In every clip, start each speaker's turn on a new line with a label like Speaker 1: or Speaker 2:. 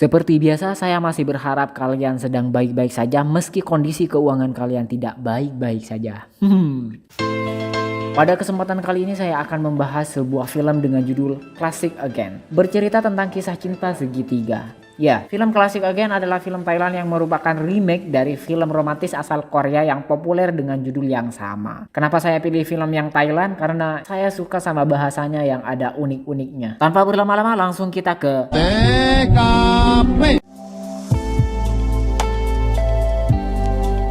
Speaker 1: Seperti biasa, saya masih berharap kalian sedang baik-baik saja meski kondisi keuangan kalian tidak baik-baik saja. Pada kesempatan kali ini saya akan membahas sebuah film dengan judul Classic Again. Bercerita tentang kisah cinta segitiga. Ya, film Classic Again adalah film Thailand yang merupakan remake dari film romantis asal Korea yang populer dengan judul yang sama. Kenapa saya pilih film yang Thailand? Karena saya suka sama bahasanya yang ada unik-uniknya. Tanpa berlama-lama langsung kita ke TKP.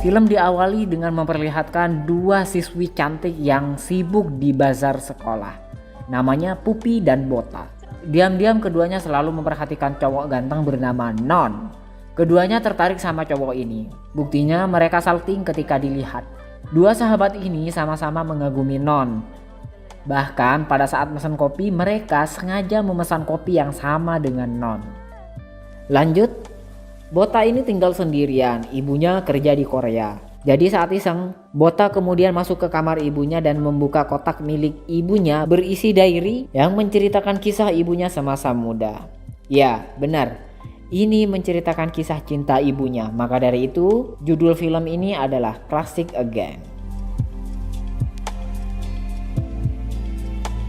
Speaker 1: Film diawali dengan memperlihatkan dua siswi cantik yang sibuk di bazar sekolah. Namanya Pupi dan Bota. Diam-diam keduanya selalu memperhatikan cowok ganteng bernama Non. Keduanya tertarik sama cowok ini. Buktinya mereka salting ketika dilihat. Dua sahabat ini sama-sama mengagumi Non. Bahkan pada saat pesan kopi mereka sengaja memesan kopi yang sama dengan Non. Lanjut, Bota ini tinggal sendirian, ibunya kerja di Korea. Jadi saat iseng, Bota kemudian masuk ke kamar ibunya dan membuka kotak milik ibunya berisi diary yang menceritakan kisah ibunya semasa muda. Ya, benar. Ini menceritakan kisah cinta ibunya. Maka dari itu, judul film ini adalah Classic Again.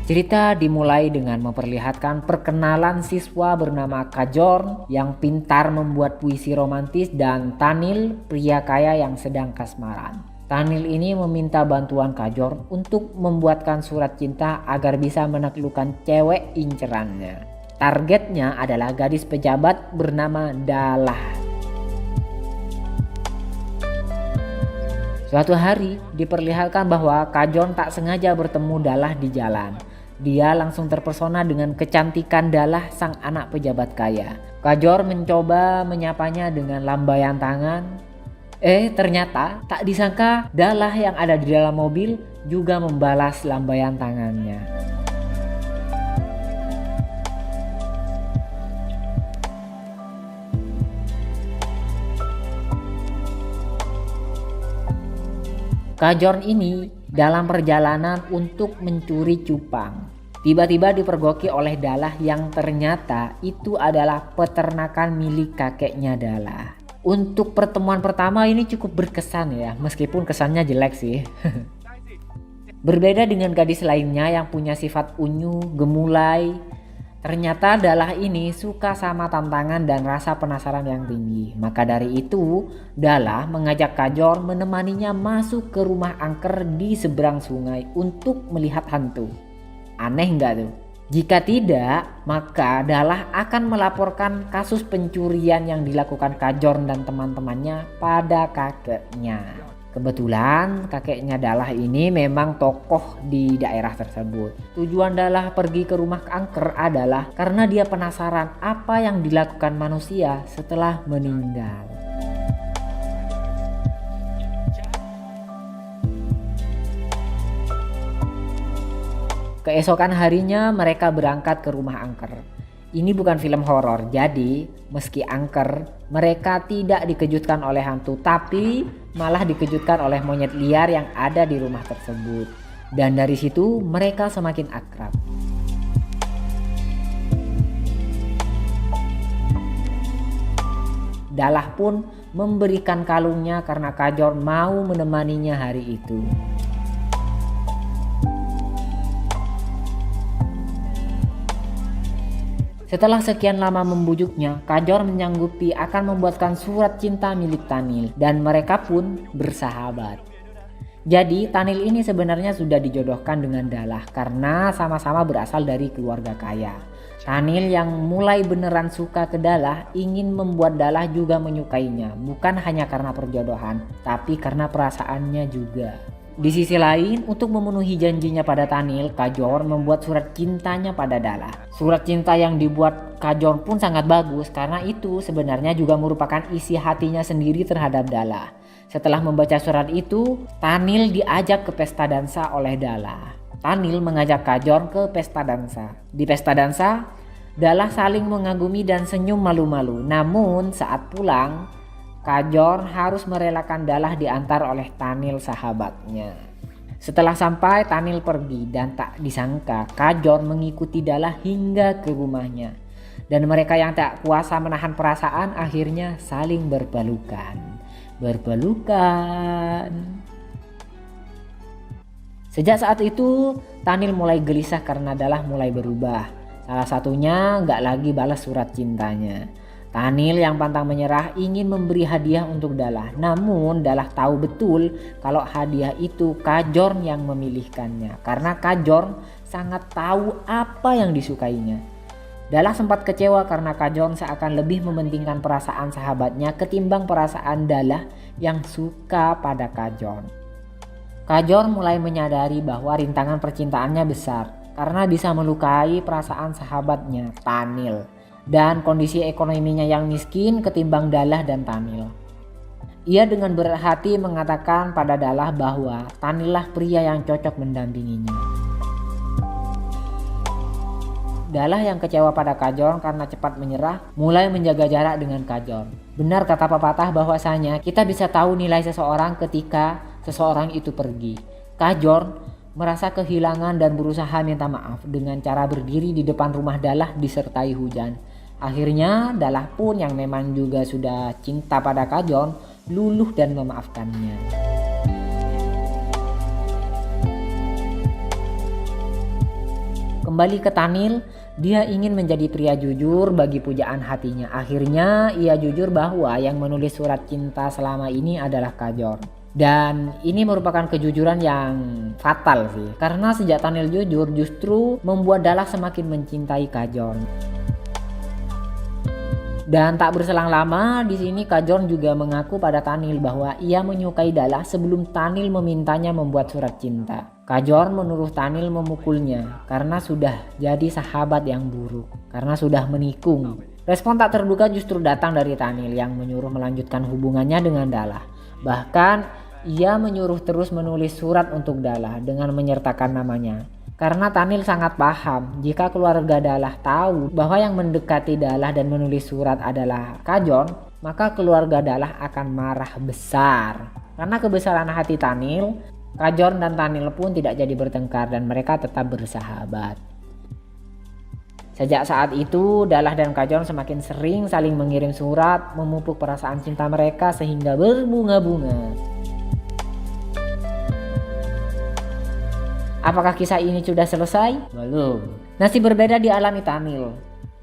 Speaker 1: Cerita dimulai dengan memperlihatkan perkenalan siswa bernama Kajorn yang pintar membuat puisi romantis dan Tanil, pria kaya yang sedang kasmaran. Tanil ini meminta bantuan Kajorn untuk membuatkan surat cinta agar bisa menaklukkan cewek incerannya. Targetnya adalah gadis pejabat bernama Dalah. Suatu hari diperlihatkan bahwa Kajorn tak sengaja bertemu Dalah di jalan. Dia langsung terpesona dengan kecantikan Dalah sang anak pejabat kaya. Kajorn mencoba menyapanya dengan lambaian tangan. Ternyata tak disangka Dalah yang ada di dalam mobil juga membalas lambaian tangannya. Kajorn ini dalam perjalanan untuk mencuri cupang. Tiba-tiba dipergoki oleh Dalah yang ternyata itu adalah peternakan milik kakeknya Dalah. Untuk pertemuan pertama ini cukup berkesan ya, meskipun kesannya jelek sih. Berbeda dengan gadis lainnya yang punya sifat unyu, gemulai. Ternyata Dalah ini suka sama tantangan dan rasa penasaran yang tinggi. Maka dari itu, Dalah mengajak Kajorn menemaninya masuk ke rumah angker di seberang sungai untuk melihat hantu. Aneh nggak tuh? Jika tidak, maka Dalah akan melaporkan kasus pencurian yang dilakukan Kajorn dan teman-temannya pada kakeknya. Kebetulan kakeknya Dalah ini memang tokoh di daerah tersebut. Tujuan Dalah pergi ke rumah angker adalah karena dia penasaran apa yang dilakukan manusia setelah meninggal. Keesokan harinya mereka berangkat ke rumah angker. Ini bukan film horor, jadi meski angker, mereka tidak dikejutkan oleh hantu, tapi malah dikejutkan oleh monyet liar yang ada di rumah tersebut. Dan dari situ mereka semakin akrab. Dalah pun memberikan kalungnya karena Kajorn mau menemaninya hari itu. Setelah sekian lama membujuknya, Kajorn menyanggupi akan membuatkan surat cinta milik Tanil dan mereka pun bersahabat. Jadi Tanil ini sebenarnya sudah dijodohkan dengan Dalah karena sama-sama berasal dari keluarga kaya. Tanil yang mulai beneran suka ke Dalah ingin membuat Dalah juga menyukainya, bukan hanya karena perjodohan, tapi karena perasaannya juga. Di sisi lain, untuk memenuhi janjinya pada Tanil, Kajorn membuat surat cintanya pada Dalah. Surat cinta yang dibuat Kajorn pun sangat bagus karena itu sebenarnya juga merupakan isi hatinya sendiri terhadap Dalah. Setelah membaca surat itu, Tanil diajak ke pesta dansa oleh Dalah. Tanil mengajak Kajorn ke pesta dansa. Di pesta dansa, Dalah saling mengagumi dan senyum malu-malu. Namun saat pulang, Kajorn harus merelakan Dalah diantar oleh Tanil sahabatnya. Setelah sampai, Tanil pergi dan tak disangka Kajorn mengikuti Dalah hingga ke rumahnya. Dan mereka yang tak kuasa menahan perasaan akhirnya saling berpelukan. Sejak saat itu Tanil mulai gelisah karena Dalah mulai berubah. Salah satunya gak lagi balas surat cintanya. Tanil yang pantang menyerah ingin memberi hadiah untuk Dalah. Namun Dalah tahu betul kalau hadiah itu Kajorn yang memilihkannya. Karena Kajorn sangat tahu apa yang disukainya. Dalah sempat kecewa karena Kajorn seakan lebih mementingkan perasaan sahabatnya ketimbang perasaan Dalah yang suka pada Kajorn. Kajorn mulai menyadari bahwa rintangan percintaannya besar karena bisa melukai perasaan sahabatnya Tanil dan kondisi ekonominya yang miskin ketimbang Dalah dan Tanil. Ia dengan berat hati mengatakan pada Dalah bahwa Tanillah pria yang cocok mendampinginya. Dalah yang kecewa pada Kajorn karena cepat menyerah mulai menjaga jarak dengan Kajorn. Benar kata pepatah bahwasanya kita bisa tahu nilai seseorang ketika seseorang itu pergi. Kajorn merasa kehilangan dan berusaha minta maaf dengan cara berdiri di depan rumah Dalah disertai hujan. Akhirnya Dalah pun yang memang juga sudah cinta pada Kajorn luluh dan memaafkannya. Kembali ke Tanil, dia ingin menjadi pria jujur bagi pujaan hatinya. Akhirnya ia jujur bahwa yang menulis surat cinta selama ini adalah Kajorn. Dan ini merupakan kejujuran yang fatal sih. Karena sejak Tanil jujur justru membuat Dalah semakin mencintai Kajorn. Dan tak berselang lama di sini Kajorn juga mengaku pada Tanil bahwa ia menyukai Dalah sebelum Tanil memintanya membuat surat cinta. Kajorn menuduh Tanil memukulnya karena sudah jadi sahabat yang buruk, karena sudah menikung. Respon tak terduga justru datang dari Tanil yang menyuruh melanjutkan hubungannya dengan Dalah. Bahkan ia menyuruh terus menulis surat untuk Dalah dengan menyertakan namanya. Karena Tanil sangat paham jika keluarga Dalah tahu bahwa yang mendekati Dalah dan menulis surat adalah Kajorn, maka keluarga Dalah akan marah besar. Karena kebesaran hati Tanil, Kajorn dan Tanil pun tidak jadi bertengkar dan mereka tetap bersahabat. Sejak saat itu Dalah dan Kajorn semakin sering saling mengirim surat, memupuk perasaan cinta mereka sehingga berbunga-bunga. Apakah kisah ini sudah selesai? Belum. Nasib berbeda dialami Tanil.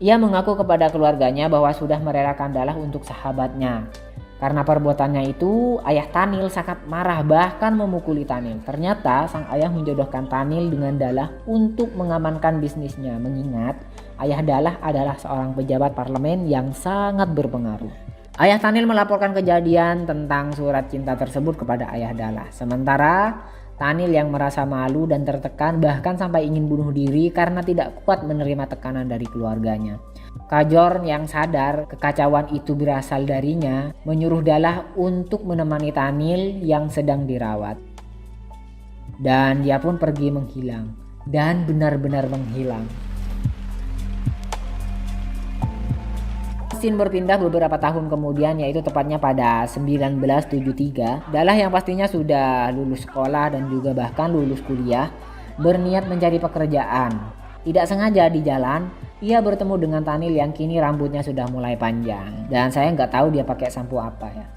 Speaker 1: Ia mengaku kepada keluarganya bahwa sudah merelakan Dalah untuk sahabatnya. Karena perbuatannya itu, ayah Tanil sangat marah bahkan memukuli Tanil. Ternyata sang ayah menjodohkan Tanil dengan Dalah untuk mengamankan bisnisnya. Mengingat ayah Dalah adalah seorang pejabat parlemen yang sangat berpengaruh. Ayah Tanil melaporkan kejadian tentang surat cinta tersebut kepada ayah Dalah. Sementara Tanil yang merasa malu dan tertekan bahkan sampai ingin bunuh diri karena tidak kuat menerima tekanan dari keluarganya. Kajorn yang sadar kekacauan itu berasal darinya menyuruh Dalah untuk menemani Tanil yang sedang dirawat. Dan dia pun pergi menghilang dan benar-benar menghilang. Scene berpindah beberapa tahun kemudian, yaitu tepatnya pada 1973. Dalah yang pastinya sudah lulus sekolah dan juga bahkan lulus kuliah, berniat mencari pekerjaan. Tidak sengaja di jalan, ia bertemu dengan Tanil yang kini rambutnya sudah mulai panjang. Dan saya nggak tahu dia pakai sampo apa ya.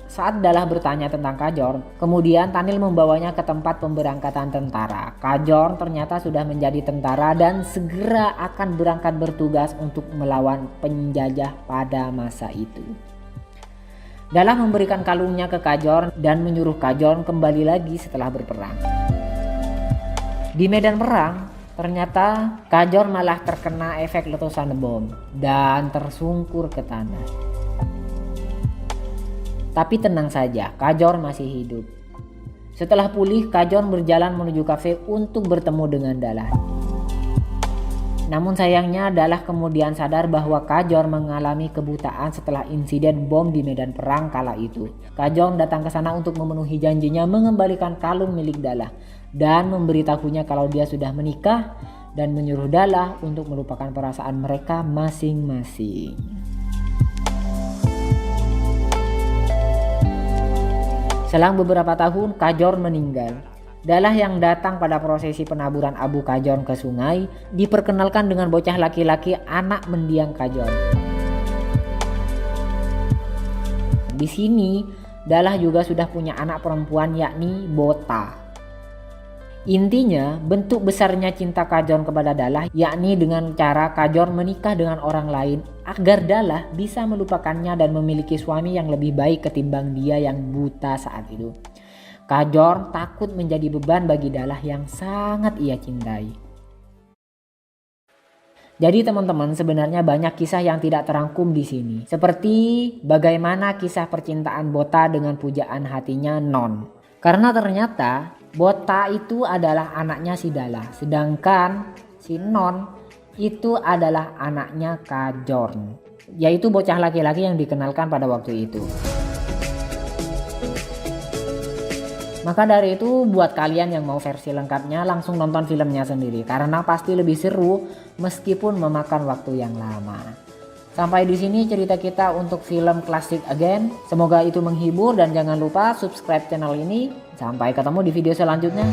Speaker 1: Saat Dalah bertanya tentang Kajorn, kemudian Tanil membawanya ke tempat pemberangkatan tentara. Kajorn ternyata sudah menjadi tentara dan segera akan berangkat bertugas untuk melawan penjajah pada masa itu. Dalah memberikan kalungnya ke Kajorn dan menyuruh Kajorn kembali lagi setelah berperang. Di medan perang, ternyata Kajorn malah terkena efek letusan bom dan tersungkur ke tanah. Tapi tenang saja, Kajorn masih hidup. Setelah pulih, Kajorn berjalan menuju kafe untuk bertemu dengan Dalah. Namun sayangnya Dalah kemudian sadar bahwa Kajorn mengalami kebutaan setelah insiden bom di medan perang kala itu. Kajorn datang ke sana untuk memenuhi janjinya mengembalikan kalung milik Dalah dan memberitahunya kalau dia sudah menikah dan menyuruh Dalah untuk melupakan perasaan mereka masing-masing. Selang beberapa tahun, Kajorn meninggal. Dalah yang datang pada prosesi penaburan Abu Kajon ke sungai diperkenalkan dengan bocah laki-laki anak mendiang Kajon. Di sini Dalah juga sudah punya anak perempuan yakni Bota. Intinya bentuk besarnya cinta Kajon kepada Dalah yakni dengan cara Kajon menikah dengan orang lain agar Dalah bisa melupakannya dan memiliki suami yang lebih baik ketimbang dia yang buta saat itu. Kajon takut menjadi beban bagi Dalah yang sangat ia cintai. Jadi teman-teman, sebenarnya banyak kisah yang tidak terangkum di sini. Seperti bagaimana kisah percintaan Bota dengan pujaan hatinya Non. Karena ternyata Bota itu adalah anaknya si Dalah, sedangkan si Non itu adalah anaknya Kajon, yaitu bocah laki-laki yang dikenalkan pada waktu itu. Maka dari itu buat kalian yang mau versi lengkapnya langsung nonton filmnya sendiri karena pasti lebih seru meskipun memakan waktu yang lama. Sampai di sini cerita kita untuk film Classic Again. Semoga itu menghibur dan jangan lupa subscribe channel ini. Sampai ketemu di video selanjutnya.